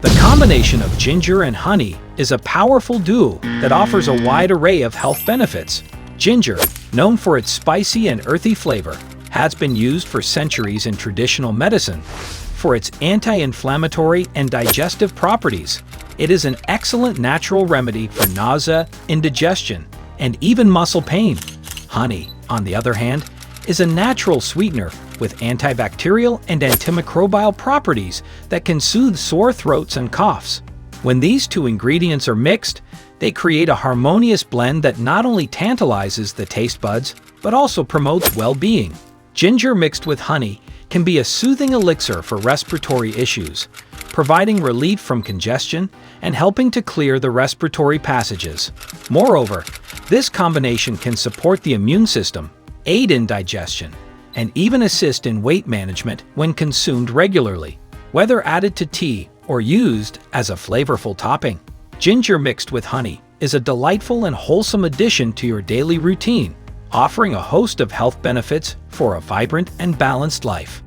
The combination of ginger and honey is a powerful duo that offers a wide array of health benefits. Ginger, known for its spicy and earthy flavor, has been used for centuries in traditional medicine. For its anti-inflammatory and digestive properties, it is an excellent natural remedy for nausea, indigestion, and even muscle pain. Honey, on the other hand, is a natural sweetener with antibacterial and antimicrobial properties that can soothe sore throats and coughs. When these two ingredients are mixed, they create a harmonious blend that not only tantalizes the taste buds, but also promotes well-being. Ginger mixed with honey can be a soothing elixir for respiratory issues, providing relief from congestion and helping to clear the respiratory passages. Moreover, this combination can support the immune system, aid in digestion, and even assist in weight management when consumed regularly. Whether added to tea or used as a flavorful topping, ginger mixed with honey is a delightful and wholesome addition to your daily routine, offering a host of health benefits for a vibrant and balanced life.